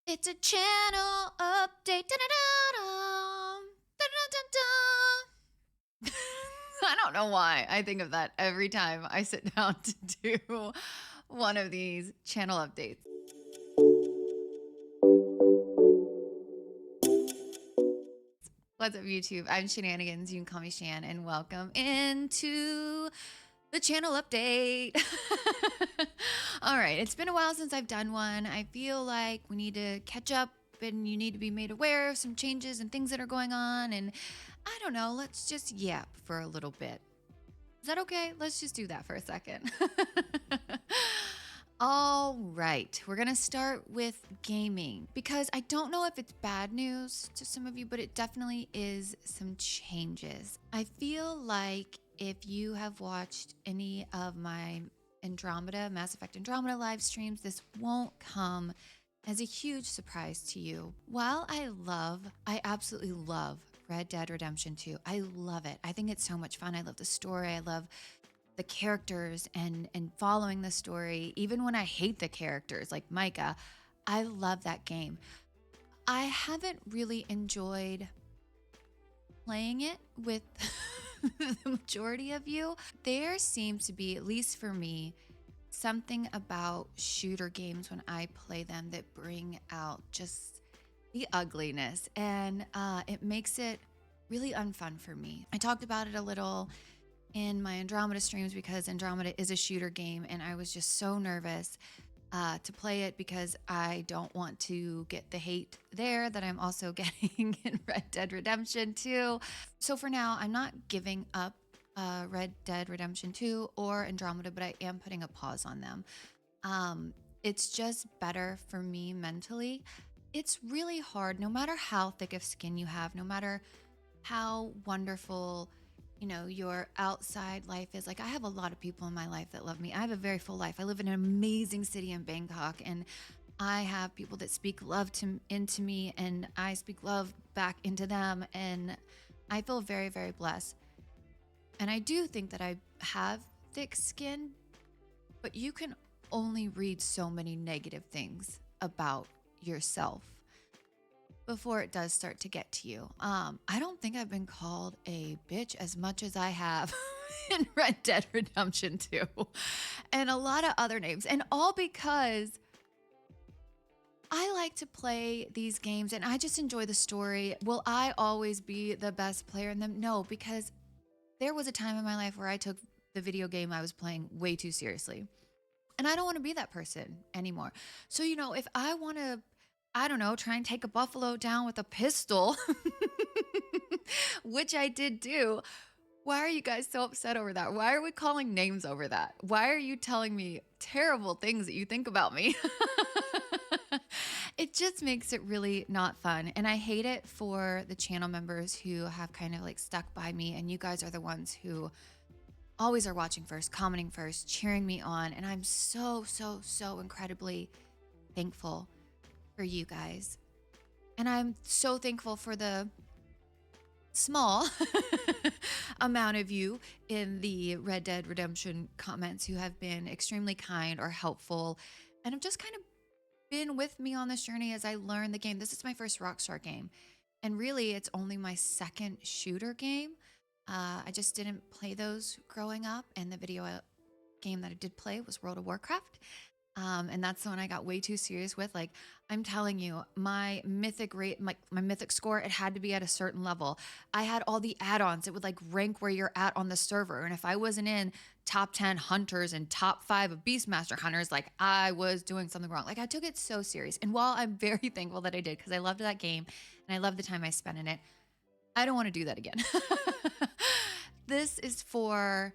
It's a channel update. Da-da-da-da. Da-da-da-da. I don't know why I think of that every time I sit down to do one of these channel updates. What's up, YouTube? I'm Shenanigans. You can call me Shan, and welcome into the channel update. All right, it's been a while since I've done one. I feel like we need to catch up and you need to be made aware of some changes and things that are going on. And I don't know, let's just yap for a little bit. Is that okay? Let's just do that for a second. All right, we're gonna start with gaming because I don't know if it's bad news to some of you, but it definitely is some changes. I feel like if you have watched any of my Andromeda, Mass Effect Andromeda live streams, this won't come as a huge surprise to you. While I absolutely love Red Dead Redemption 2. I love it. I think it's so much fun. I love the story. I love the characters and following the story. Even when I hate the characters like Micah, I love that game. I haven't really enjoyed playing it with the majority of you. There seems to be, at least for me, something about shooter games when I play them that bring out just the ugliness, and it makes it really unfun for me. I talked about it a little in my Andromeda streams because Andromeda is a shooter game, and I was just so nervous to play it because I don't want to get the hate there that I'm also getting in Red Dead Redemption 2. So for now, I'm not giving up Red Dead Redemption 2 or Andromeda, but I am putting a pause on them. It's just better for me mentally. It's really hard, no matter how thick of skin you have, no matter how wonderful, your outside life is. Like, I have a lot of people in my life that love me. I have a very full life. I live in an amazing city in Bangkok, and I have people that speak love into me, and I speak love back into them, and I feel very, very blessed. And I do think that I have thick skin, but you can only read so many negative things about yourself before it does start to get to you. I don't think I've been called a bitch as much as I have in Red Dead Redemption 2 and a lot of other names, and all because I like to play these games and I just enjoy the story. Will I always be the best player in them? No, because there was a time in my life where I took the video game I was playing way too seriously. And I don't want to be that person anymore. So, if I want to, I don't know, try and take a buffalo down with a pistol, which I did do, why are you guys so upset over that? Why are we calling names over that? Why are you telling me terrible things that you think about me? It just makes it really not fun. And I hate it for the channel members who have kind of like stuck by me. And you guys are the ones who always are watching first, commenting first, cheering me on. And I'm so, so, so incredibly thankful for you guys. And I'm so thankful for the small amount of you in the Red Dead Redemption comments who have been extremely kind or helpful and have just kind of been with me on this journey as I learn the game. This is my first Rockstar game, and really it's only my second shooter game. I just didn't play those growing up, and the video game that I did play was World of Warcraft. And that's the one I got way too serious with. Like, I'm telling you, my mythic rate, my mythic score, it had to be at a certain level. I had all the add-ons. It would like rank where you're at on the server. And if I wasn't in top 10 hunters and top 5 of Beastmaster hunters, like, I was doing something wrong. Like, I took it so serious. And while I'm very thankful that I did, because I loved that game and I love the time I spent in it, I don't want to do that again. This is for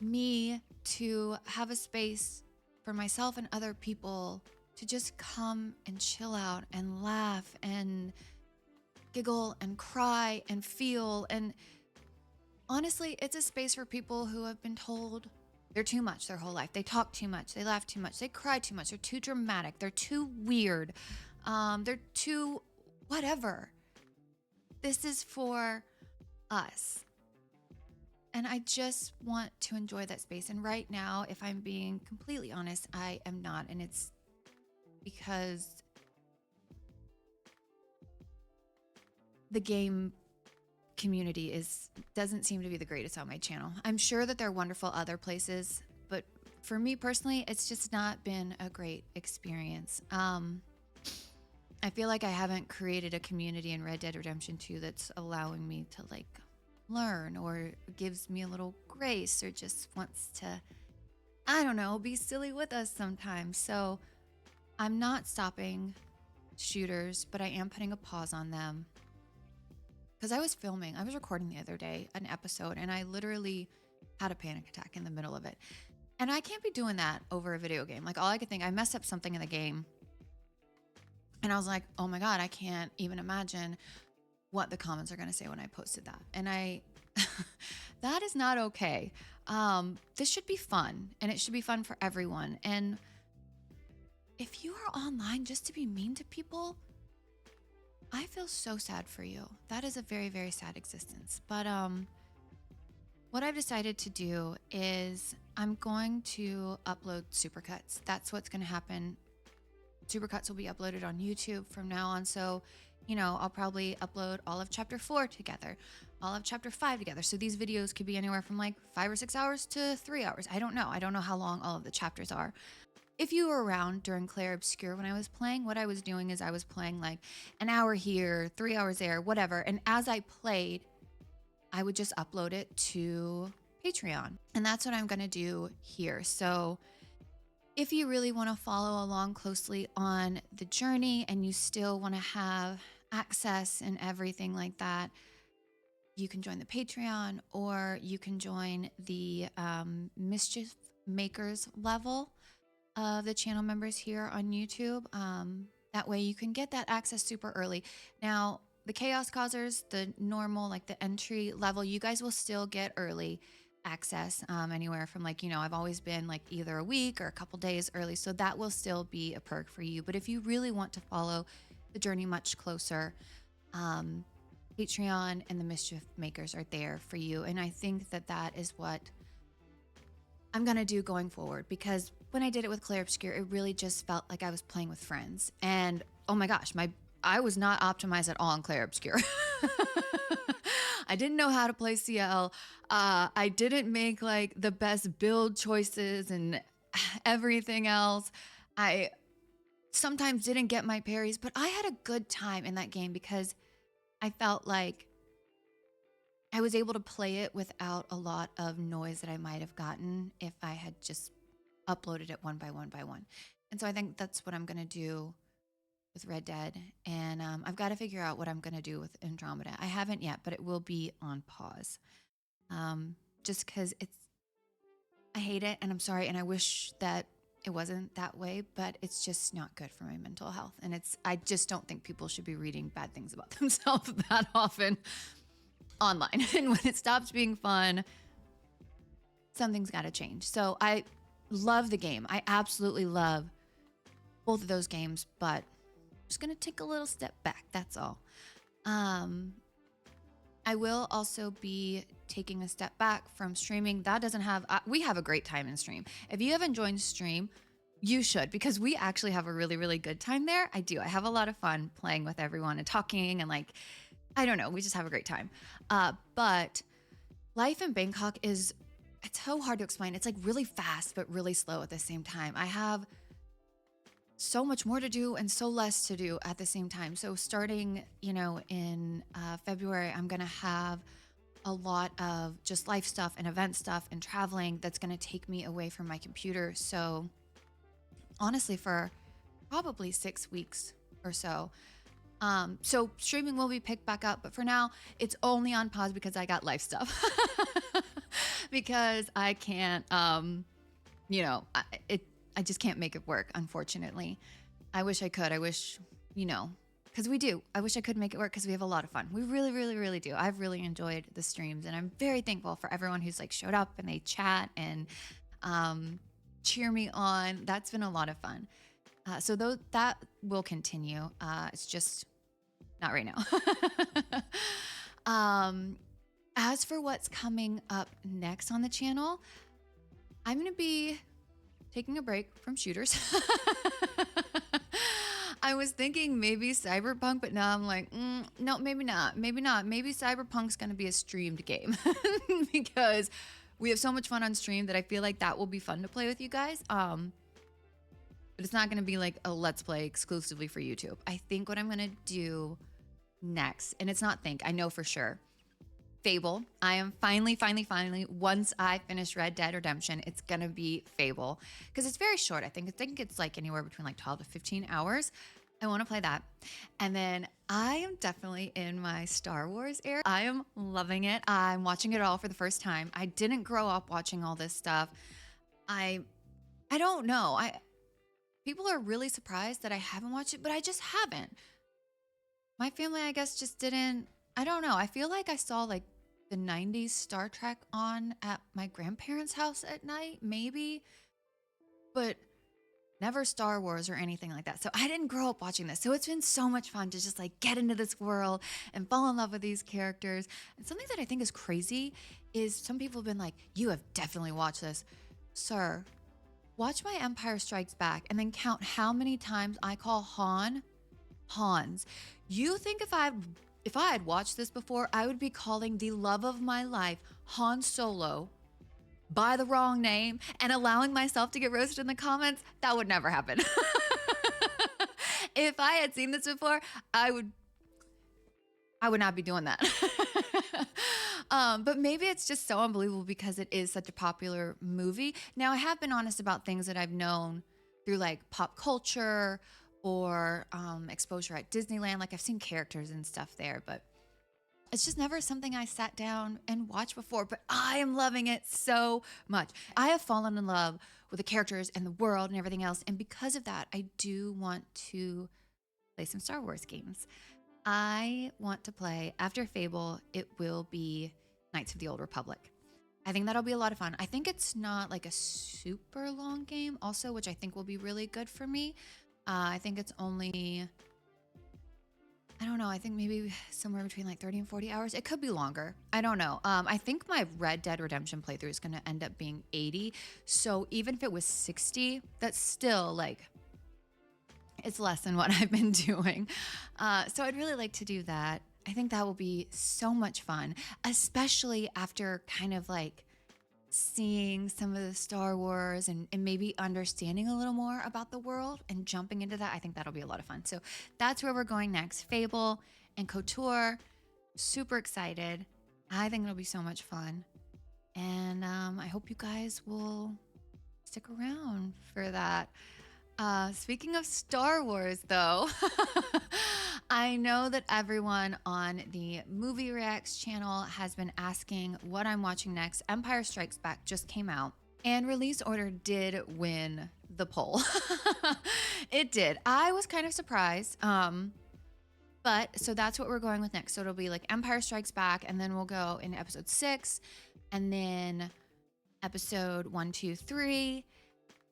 me to have a space for myself and other people to just come and chill out and laugh and giggle and cry and feel. And honestly, it's a space for people who have been told they're too much their whole life. They talk too much, they laugh too much, they cry too much, they're too dramatic, they're too weird, they're too whatever. This is for us. And I just want to enjoy that space. And right now, if I'm being completely honest, I am not. And it's because the game community doesn't seem to be the greatest on my channel. I'm sure that there are wonderful other places, but for me personally, it's just not been a great experience. I feel like I haven't created a community in Red Dead Redemption 2 that's allowing me to like learn or gives me a little grace or just wants to, I don't know, be silly with us sometimes. So I'm not stopping shooters, but I am putting a pause on them because I was recording the other day an episode and I literally had a panic attack in the middle of it. And I can't be doing that over a video game. Like all I could think, I messed up something in the game and I was like, oh my God, I can't even imagine what the comments are going to say when I posted that. And that is not okay. This should be fun and it should be fun for everyone. And if you are online just to be mean to people, I feel so sad for you. That is a very, very sad existence. But what I've decided to do is I'm going to upload supercuts. That's what's going to happen. Supercuts will be uploaded on YouTube from now on. So, I'll probably upload all of chapter 4 together, all of chapter 5 together. So these videos could be anywhere from like 5 or 6 hours to 3 hours. I don't know. I don't know how long all of the chapters are. If you were around during Clair Obscur when I was playing, what I was doing is I was playing like an hour here, 3 hours there, whatever. And as I played, I would just upload it to Patreon. And that's what I'm going to do here. So if you really want to follow along closely on the journey and you still want to have access and everything like that, you can join the Patreon or you can join the Mischief Makers level of the channel members here on YouTube. That way you can get that access super early. Now, the Chaos Causers, the normal, like the entry level, you guys will still get early access anywhere from like, I've always been like either a week or a couple days early. So that will still be a perk for you. But if you really want to follow the journey much closer, Patreon and the Mischief Makers are there for you. And I think that that is what I'm going to do going forward, because when I did it with Clair Obscur, it really just felt like I was playing with friends. And oh my gosh, I was not optimized at all in Clair Obscur. I didn't know how to play CL. I didn't make like the best build choices and everything else. I sometimes didn't get my parries, but I had a good time in that game because I felt like I was able to play it without a lot of noise that I might have gotten if I had just uploaded it one by one by one. And so I think that's what I'm going to do with Red Dead. And I've got to figure out what I'm going to do with Andromeda. I haven't yet, but it will be on pause. Just because I hate it and I'm sorry. And I wish that it wasn't that way, but it's just not good for my mental health. And I just don't think people should be reading bad things about themselves that often online. And when it stops being fun, something's got to change. So I love the game. I absolutely love both of those games, but I'm just going to take a little step back. That's all. I will also be taking a step back from streaming. That doesn't have, we have a great time in stream. If you haven't joined stream, you should, because we actually have a really, really good time there. I do. I have a lot of fun playing with everyone and talking and like, I don't know. We just have a great time. But life in Bangkok it's so hard to explain. It's like really fast, but really slow at the same time. I have so much more to do and so less to do at the same time. So starting, in February, I'm going to have a lot of just life stuff and event stuff and traveling that's going to take me away from my computer. So honestly, for probably 6 weeks or so. So streaming will be picked back up, but for now it's only on pause because I got life stuff because I can't, I just can't make it work. Unfortunately, I wish I could, cause we do. I wish I could make it work cause we have a lot of fun. We really, really, really do. I've really enjoyed the streams and I'm very thankful for everyone who's like showed up and they chat and, cheer me on. That's been a lot of fun. So that will continue. It's just not right now. As for what's coming up next on the channel, I'm going to be taking a break from shooters. I was thinking maybe Cyberpunk, but now I'm like, no, maybe not. Maybe not. Maybe Cyberpunk's going to be a streamed game because we have so much fun on stream that I feel like that will be fun to play with you guys. But it's not going to be like a let's play exclusively for YouTube. I think what I'm going to do next, and it's not think, I know for sure. Fable. I am finally, once I finish Red Dead Redemption, it's going to be Fable because it's very short. I think it's like anywhere between like 12 to 15 hours. I want to play that. And then I am definitely in my Star Wars era. I am loving it. I'm watching it all for the first time. I didn't grow up watching all this stuff. I don't know. People are really surprised that I haven't watched it, but I just haven't. My family, I guess, just didn't. I don't know. I feel like I saw like the 90s Star Trek on at my grandparents' house at night, maybe, but never Star Wars or anything like that. So I didn't grow up watching this. So it's been so much fun to just like get into this world and fall in love with these characters. And something that I think is crazy is some people have been like, you have definitely watched this. Sir, watch my Empire Strikes Back and then count how many times I call Han Hans. You think if I had watched this before, I would be calling the love of my life Han Solo by the wrong name and allowing myself to get roasted in the comments? That would never happen. If I had seen this before, I would not be doing that. But maybe it's just so unbelievable because it is such a popular movie. Now, I have been honest about things that I've known through like pop culture or exposure at Disneyland. Like I've seen characters and stuff there, but it's just never something I sat down and watched before, but I am loving it so much. I have fallen in love with the characters and the world and everything else. And because of that, I do want to play some Star Wars games. I want to play, after Fable, it will be Knights of the Old Republic. I think that'll be a lot of fun. I think it's not like a super long game also, which I think will be really good for me. I think it's only, I don't know, I think maybe somewhere between like 30 and 40 hours. It could be longer. I don't know. I think my Red Dead Redemption playthrough is going to end up being 80. So even if it was 60, that's still like, it's less than what I've been doing. So I'd really like to do that. I think that will be so much fun, especially after kind of like seeing some of the Star Wars and maybe understanding a little more about the world and jumping into that. I think that'll be a lot of fun. So that's where we're going next. Fable and KOTOR. Super excited. I think it'll be so much fun. And I hope you guys will stick around for that. Speaking of Star Wars, though, I know that everyone on the Movie Reacts channel has been asking what I'm watching next. Empire Strikes Back just came out, and Release Order did win the poll. It did. I was kind of surprised. But so that's what we're going with next. So it'll be like Empire Strikes Back, and then we'll go into episode 6, and then episode 1, 2, 3.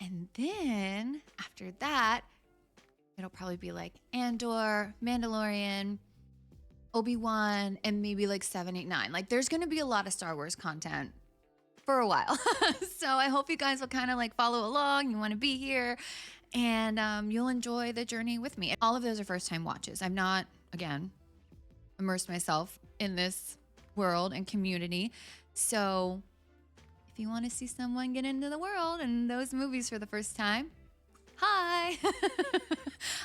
And then after that, it'll probably be like Andor, Mandalorian, Obi-Wan, and maybe like 7, 8, 9. Like there's going to be a lot of Star Wars content for a while. So I hope you guys will kind of like follow along. You want to be here and you'll enjoy the journey with me. All of those are first time watches. I've not, again, immersed myself in this world and community. So if you want to see someone get into the world and those movies for the first time, hi.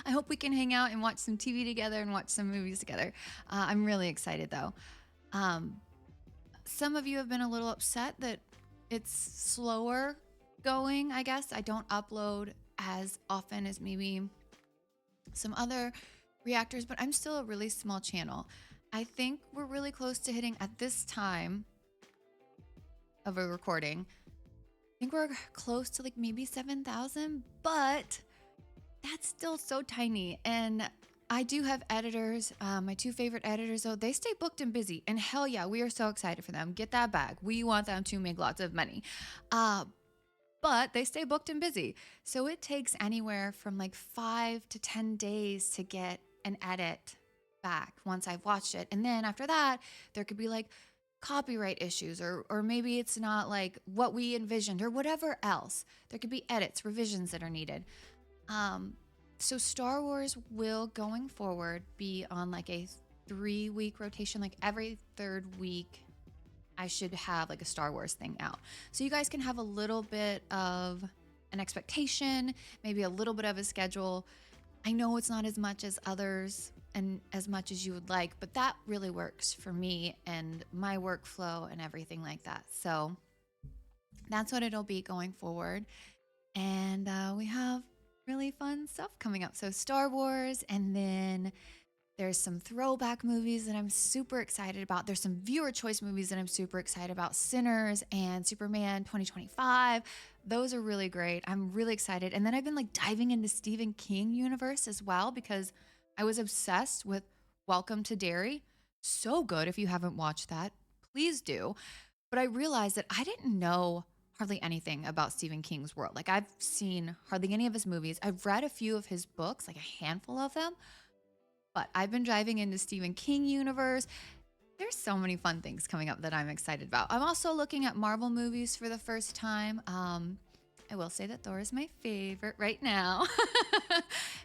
I hope we can hang out and watch some TV together and watch some movies together. I'm really excited though. Some of you have been a little upset that it's slower going, I guess. I don't upload as often as maybe some other reactors, but I'm still a really small channel. I think we're really close to hitting at this time of a recording. I think we're close to like maybe 7,000, but that's still so tiny. And I do have editors. My 2 favorite editors, though, they stay booked and busy. And hell yeah, we are so excited for them. Get that bag. We want them to make lots of money. But they stay booked and busy. So it takes anywhere from like 5 to 10 days to get an edit back once I've watched it. And then after that, there could be like copyright issues or maybe it's not like what we envisioned or whatever else. There could be edits, revisions that are needed. So Star Wars will going forward be on like a 3 week rotation, like every third week. I should have like a Star Wars thing out. So you guys can have a little bit of an expectation, maybe a little bit of a schedule. I know it's not as much as others and as much as you would like, but that really works for me and my workflow and everything like that. So that's what it'll be going forward. And we have really fun stuff coming up. So Star Wars, and then there's some throwback movies that I'm super excited about. There's some viewer choice movies that I'm super excited about. Sinners and Superman 2025. Those are really great. I'm really excited. And then I've been like diving into Stephen King universe as well because I was obsessed with Welcome to Derry. So good. If you haven't watched that, please do. But I realized that I didn't know hardly anything about Stephen King's world. Like I've seen hardly any of his movies. I've read a few of his books, like a handful of them, but I've been diving into Stephen King universe. There's so many fun things coming up that I'm excited about. I'm also looking at Marvel movies for the first time. I will say that Thor is my favorite right now.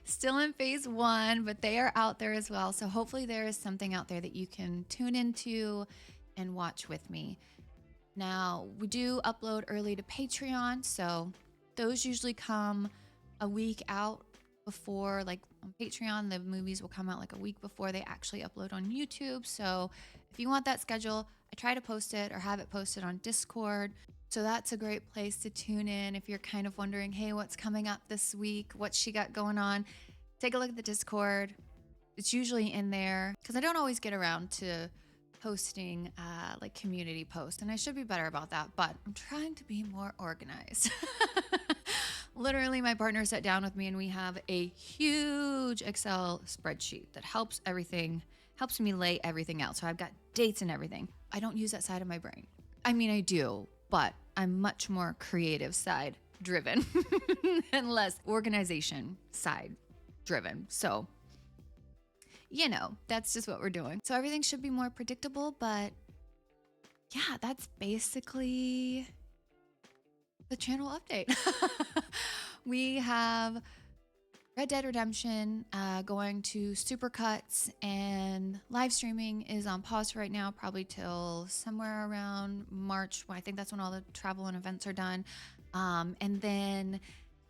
Still in phase one, but they are out there as well. So hopefully there is something out there that you can tune into and watch with me. Now, we do upload early to Patreon, so those usually come a week out before, like on Patreon, the movies will come out like a week before they actually upload on YouTube. So if you want that schedule, I try to post it or have it posted on Discord. So that's a great place to tune in if you're kind of wondering, hey, what's coming up this week? What's she got going on? Take a look at the Discord. It's usually in there because I don't always get around to posting like community posts, and I should be better about that, but I'm trying to be more organized. Literally, my partner sat down with me and we have a huge Excel spreadsheet that helps me lay everything out. So I've got dates and everything. I don't use that side of my brain. I mean, I do, but I'm much more creative side driven and less organization side driven. So that's just what we're doing. So everything should be more predictable, but yeah, that's basically the channel update. We have Red Dead Redemption going to supercuts, and live streaming is on pause right now, probably till somewhere around March. I think that's when all the travel and events are done. And then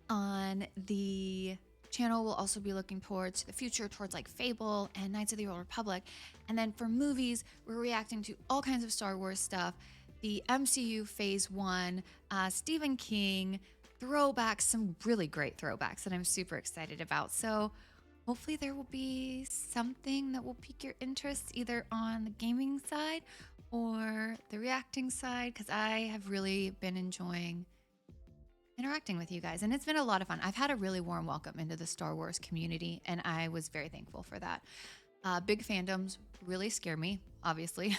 on the channel, we'll also be looking towards the future, towards like Fable and Knights of the Old Republic. And then for movies, we're reacting to all kinds of Star Wars stuff, the MCU Phase 1, Stephen King, throwbacks, some really great throwbacks that I'm super excited about. So hopefully there will be something that will pique your interest either on the gaming side or the reacting side, because I have really been enjoying interacting with you guys, and it's been a lot of fun. I've had a really warm welcome into the Star Wars community, and I was very thankful for that. Big fandoms really scare me, obviously.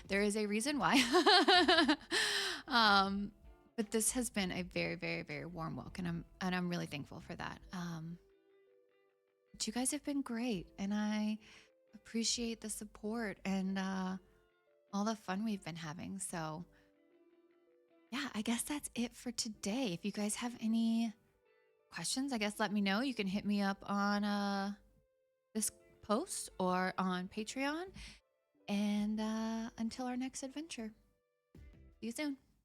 There is a reason why. But this has been a very, very, very warm welcome, and I'm really thankful for that. But you guys have been great, and I appreciate the support and all the fun we've been having. So yeah, I guess that's it for today. If you guys have any questions, I guess let me know. You can hit me up on this post or on Patreon. And until our next adventure, see you soon.